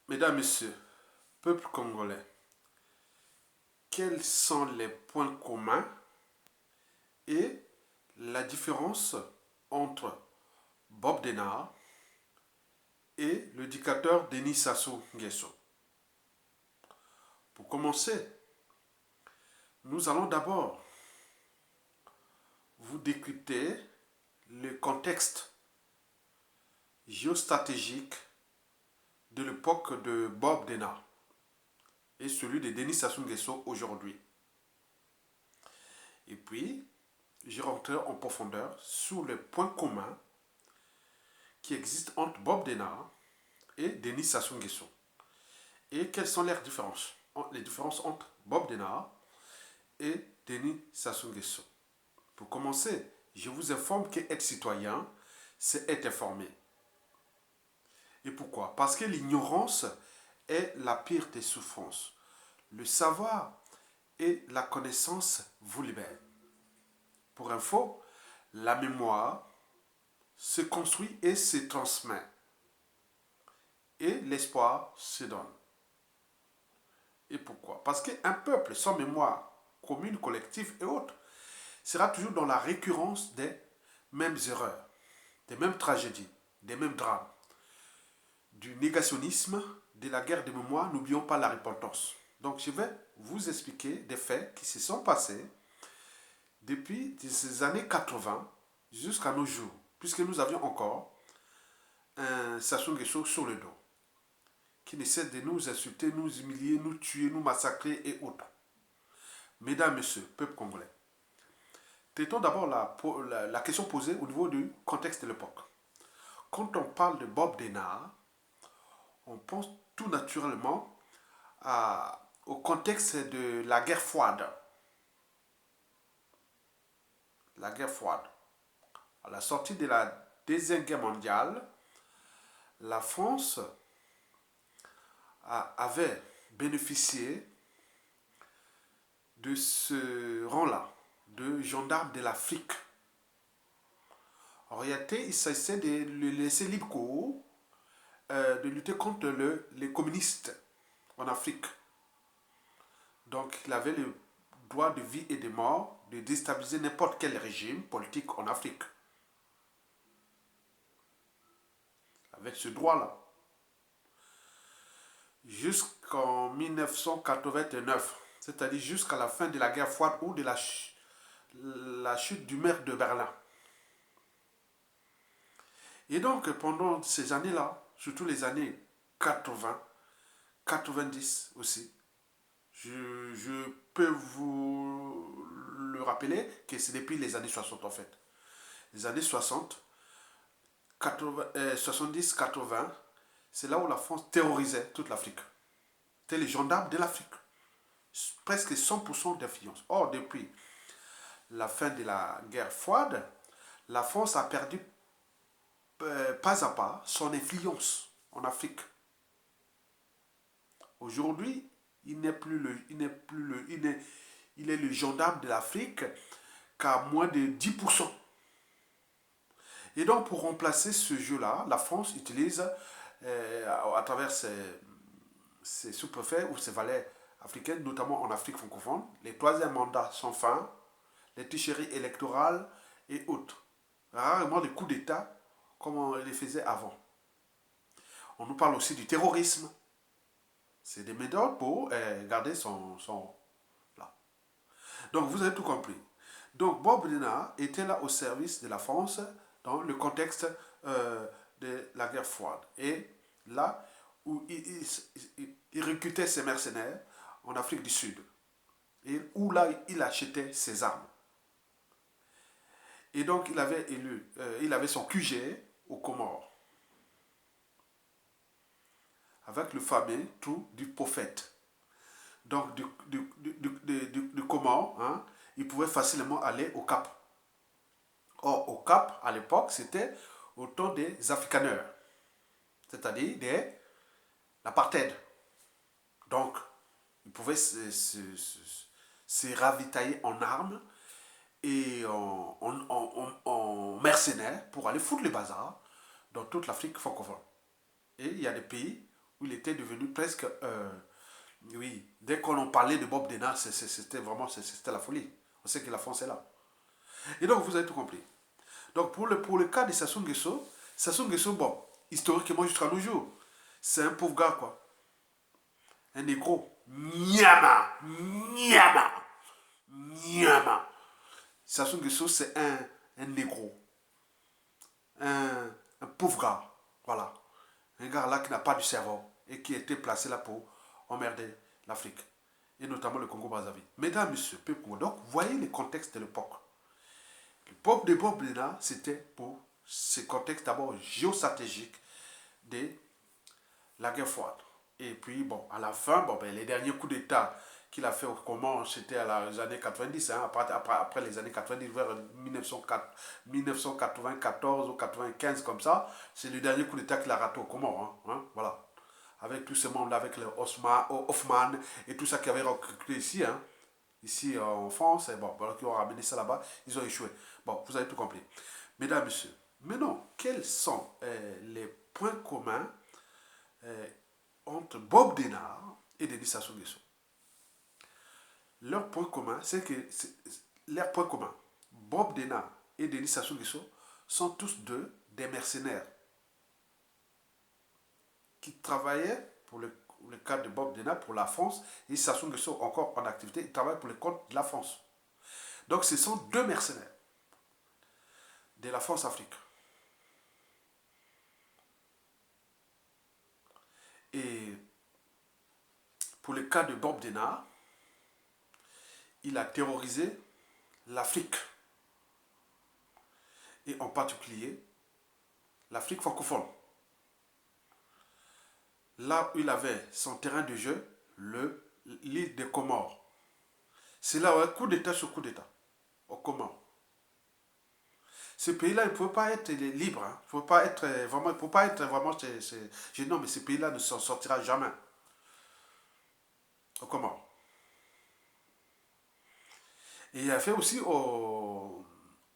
Mesdames, Messieurs, peuple congolais, quels sont les points communs et la différence entre Bob Denard et le dictateur Denis Sassou Nguesso? Pour commencer, nous allons d'abord vous décrypter le contexte géostratégique de l'époque de Bob Denard et celui de Denis Sassou Nguesso aujourd'hui. Et puis, je rentrerai en profondeur sur les points communs qui existent entre Bob Denard et Denis Sassou Nguesso. Et quelles sont les différences entre Bob Denard et Denis Sassou Nguesso. Pour commencer, je vous informe qu'être citoyen, c'est être informé. Et pourquoi? Parce que l'ignorance est la pire des souffrances. Le savoir et la connaissance vous libèrent. Pour info, la mémoire se construit et se transmet. Et l'espoir se donne. Et pourquoi? Parce qu'un peuple sans mémoire commune, collective et autres sera toujours dans la récurrence des mêmes erreurs, des mêmes tragédies, des mêmes drames. Du négationnisme, de la guerre de mémoire, n'oublions pas la repentance. Donc je vais vous expliquer des faits qui se sont passés depuis ces années 80 jusqu'à nos jours, puisque nous avions encore un Sassou Nguesso sur le dos, qui essaie de nous insulter, nous humilier, nous tuer, nous massacrer et autres. Mesdames, Messieurs, peuple congolais, traitons d'abord la question posée au niveau du contexte de l'époque. Quand on parle de Bob Denard, on pense tout naturellement au contexte de la guerre froide. La guerre froide. À la sortie de la Deuxième Guerre mondiale, la France avait bénéficié de ce rang-là, de gendarme de l'Afrique. En réalité, il s'agissait de le laisser libre cours, de lutter contre les communistes en Afrique. Donc, il avait le droit de vie et de mort de déstabiliser n'importe quel régime politique en Afrique. Avec ce droit-là. Jusqu'en 1989, c'est-à-dire jusqu'à la fin de la guerre froide ou de la chute du mur de Berlin. Et donc, pendant ces années-là, surtout les années 80, 90 aussi, je peux vous le rappeler que c'est depuis les années 60 en fait. Les années 60, 70, 80, c'est là où la France terrorisait toute l'Afrique. C'était les gendarmes de l'Afrique. Presque 100% d'influence. Or, depuis la fin de la guerre froide, la France a perdu pas à pas son influence en Afrique. Aujourd'hui, il est le gendarme de l'Afrique qu'à moins de 10%. Et donc, pour remplacer ce jeu-là, la France utilise, à travers ses sous-préfets ou ses valets africaines, notamment en Afrique francophone, les troisièmes mandats sans fin, les tricheries électorales et autres. Rarement des coups d'État comme on les faisait avant. On nous parle aussi du terrorisme. C'est des méthodes pour garder son là. Donc, vous avez tout compris. Donc, Bob Denard était là au service de la France dans le contexte de la guerre froide. Et là où il recrutait ses mercenaires en Afrique du Sud. Et où là, il achetait ses armes. Et donc, il avait son QG aux Comores. Avec le fameux trou du prophète. Donc, du Comores, hein, il pouvait facilement aller au Cap. Or, au Cap, à l'époque, c'était au temps des africaneurs, c'est-à-dire l'apartheid. Donc, ils pouvaient se ravitailler en armes et en mercenaires pour aller foutre le bazar dans toute l'Afrique francophone. Et il y a des pays où il était devenu presque... oui, dès qu'on en parlait de Bob Denard, c'était vraiment c'était la folie. On sait que la France est là. Et donc, vous avez tout compris. Donc, pour le cas de Sassou Nguesso, bon, historiquement jusqu'à nos jours, c'est un pauvre gars, quoi. Un négro. Nyama. Nyama. Nyama. Sassou Nguesso, c'est un négro. Un pauvre gars. Voilà. Un gars là qui n'a pas de cerveau et qui a été placé là pour emmerder l'Afrique. Et notamment le Congo-Brazzaville. Mesdames, messieurs, peuple, donc, voyez le contexte de l'époque. Le peuple de Bob Denard, c'était pour ce contexte d'abord géostratégique de la guerre froide. Et puis, bon, à la fin, bon, ben, les derniers coups d'État qu'il a fait au Comores, c'était à les années 90, hein, après les années 90, vers 1994 ou 95, comme ça, c'est le dernier coup d'État qu'il a raté au Comores. Hein, voilà. Avec tous ces membres-là, avec le Hoffman et tout ça qui avait recruté ici, hein, ici en France, et bon, voilà, qui ont ramené ça là-bas, ils ont échoué. Bon, vous avez tout compris. Mesdames, Messieurs, maintenant, quels sont les points communs entre Bob Denard et Denis Sassou Nguesso? Leur point commun, c'est que leur point commun, Bob Denard et Denis Sassou Nguesso sont tous deux des mercenaires qui travaillaient pour le cadre de Bob Denard pour la France et Sassou Nguesso encore en activité, ils travaillent pour le compte de la France. Donc ce sont deux mercenaires de la France-Afrique. Et pour le cas de Bob Denard, il a terrorisé l'Afrique. Et en particulier, l'Afrique francophone. Là où il avait son terrain de jeu, l'île des Comores. C'est là où un coup d'État sur coup d'État, aux Comores. Ce pays-là, il ne peut pas être libre. Hein. Il ne peut pas être vraiment... Il peut pas être vraiment non, mais ce pays-là ne s'en sortira jamais. Aux Comores. Et il a fait aussi au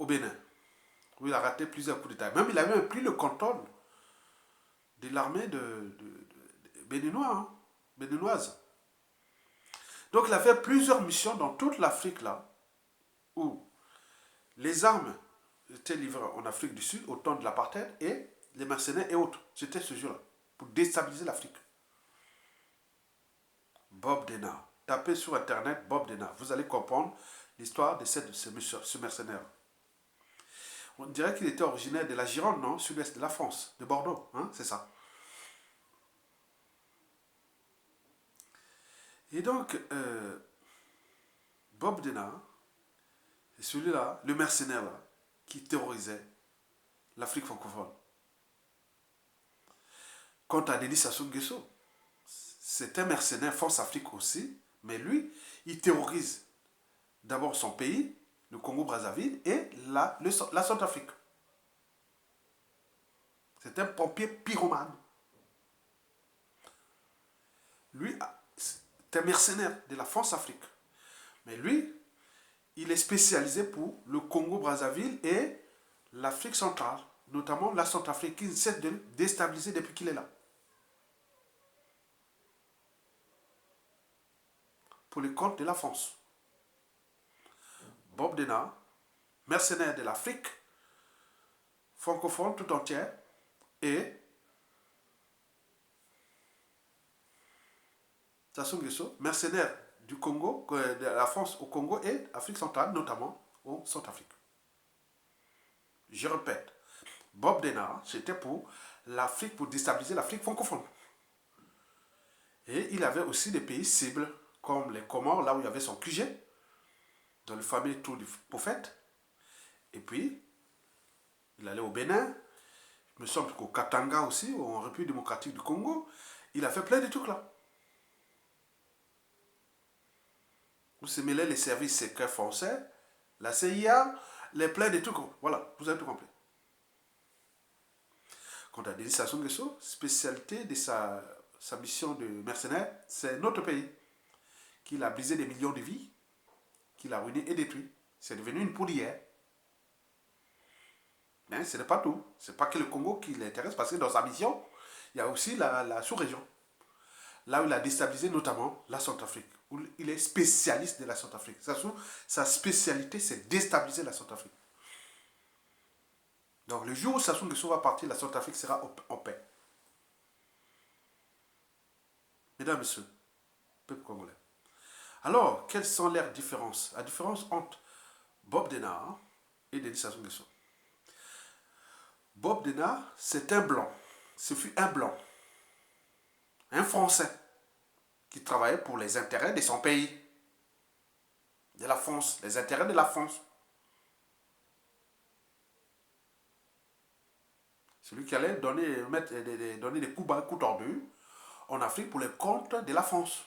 Bénin, où il a raté plusieurs coups d'État. Même il a même pris le contrôle de l'armée de béninois, hein, béninoise. Donc il a fait plusieurs missions dans toute l'Afrique là, où les armes étaient livrées en Afrique du Sud au temps de l'apartheid et les mercenaires et autres. C'était ce jour-là, pour déstabiliser l'Afrique. Bob Denard. Tapez sur internet Bob Denard. Vous allez comprendre l'histoire de ce mercenaire. On dirait qu'il était originaire de la Gironde, non? Sud-est de la France, de Bordeaux, hein? C'est ça. Et donc, Bob Denard, c'est celui-là, le mercenaire là, qui terrorisait l'Afrique francophone. Quant à Denis Sassou Nguesso, c'est un mercenaire France-Afrique aussi, mais lui, il terrorise d'abord son pays, le Congo-Brazzaville, et la Centrafrique. C'est un pompier pyromane. Lui, c'est un mercenaire de la France-Afrique. Mais lui, il est spécialisé pour le Congo-Brazzaville et l'Afrique centrale, notamment la Centrafrique, qui essaie de déstabiliser depuis qu'il est là. Pour le compte de la France. Bob Denard, mercenaire de l'Afrique francophone tout entière, et Sassou Nguesso, mercenaire du Congo, de la France au Congo et Afrique centrale, notamment au Centrafrique. Je répète, Bob Denard, c'était pour l'Afrique, pour déstabiliser l'Afrique francophone. Et il avait aussi des pays cibles, comme les Comores, là où il y avait son QG, dans le fameux tour du prophète. Et puis, il allait au Bénin, il me semble qu'au Katanga aussi, en République démocratique du Congo. Il a fait plein de trucs là. Où se mêlaient les services secrets français, la CIA, les plein de trucs. Voilà, vous avez tout compris. Quant à Denis Sassou Nguesso, spécialité de sa mission de mercenaire, c'est notre pays, qu'il a brisé des millions de vies, qu'il a ruiné et détruit. C'est devenu une poudrière. Mais ce n'est pas tout. Ce n'est pas que le Congo qui l'intéresse, parce que dans sa mission, il y a aussi la sous-région. là où il a déstabilisé notamment la Centrafrique, où il est spécialiste de la Centrafrique. Sa spécialité, c'est déstabiliser la Centrafrique. Donc le jour où Sassou Nguesso va partir, la Centrafrique sera en paix. Mesdames, Messieurs, peuple congolais. Alors, quelles sont leurs différences? La différence entre Bob Denard et Denis Sassou Nguesso. Bob Denard, c'est un blanc. Ce fut un blanc, un Français, qui travaillait pour les intérêts de son pays, de la France, les intérêts de la France. Celui qui allait donner des coups bas, coups tordus en Afrique pour les comptes de la France.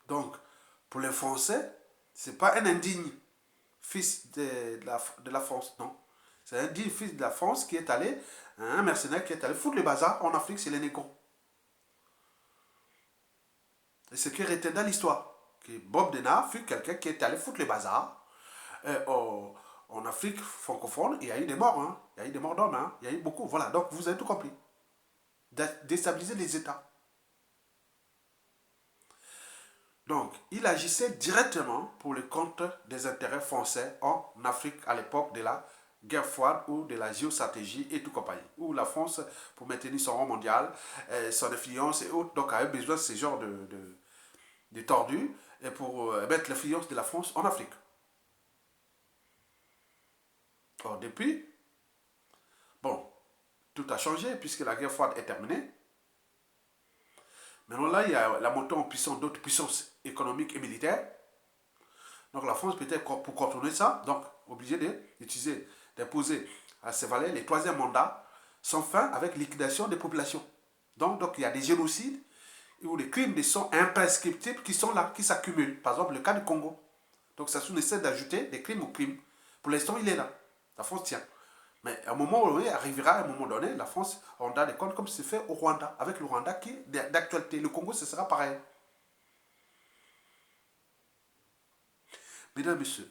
Donc, pour les Français, ce n'est pas un indigne fils de la France, non. C'est un digne fils de la France qui est allé, un mercenaire qui est allé foutre le bazar en Afrique, c'est les négros. Et ce qui est retenu dans l'histoire, que Bob Denard fut quelqu'un qui est allé foutre le bazar en Afrique francophone. Il y a eu des morts, hein. Il y a eu des morts d'hommes, hein. Il y a eu beaucoup. Voilà, donc vous avez tout compris. Déstabiliser les États. Donc, il agissait directement pour le compte des intérêts français en Afrique à l'époque de la guerre froide ou de la géostratégie et tout compagnie. Où la France, pour maintenir son rang mondial, son influence et autres, donc avait besoin de ce genre de tordus et pour mettre l'influence de la France en Afrique. Or, depuis, bon, tout a changé puisque la guerre froide est terminée. Maintenant, là, il y a la montée en puissance d'autres puissances économiques et militaires. Donc, la France, peut-être pour contourner ça, donc, obligée d'utiliser, d'imposer à ses valets les troisième mandats sans fin avec liquidation des populations. Donc, il y a des génocides ou des crimes de sang imprescriptibles qui sont là, qui s'accumulent. Par exemple, le cas du Congo. Donc, ça essaie d'ajouter des crimes aux crimes. Pour l'instant, il est là. La France tient. Mais à un moment donné, arrivera à un moment donné, la France rendra des comptes comme c'est fait au Rwanda, avec le Rwanda qui est d'actualité. Le Congo, ce sera pareil. Mesdames, Messieurs,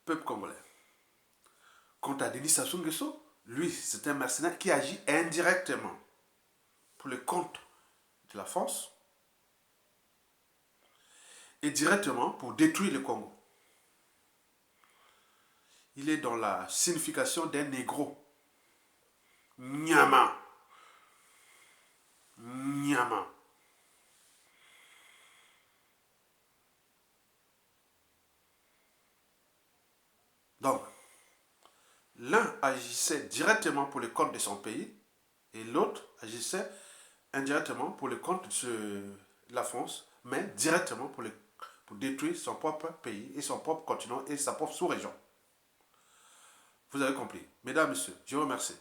peuple congolais, quant à Denis Sassou Nguesso, lui, c'est un mercenaire qui agit indirectement pour le compte de la France et directement pour détruire le Congo. Il est dans la signification d'un négro. Nyama. Nyama. Donc, l'un agissait directement pour le compte de son pays et l'autre agissait indirectement pour le compte de la France, mais directement pour détruire son propre pays et son propre continent et sa propre sous-région. Vous avez compris. Mesdames, Messieurs, je vous remercie.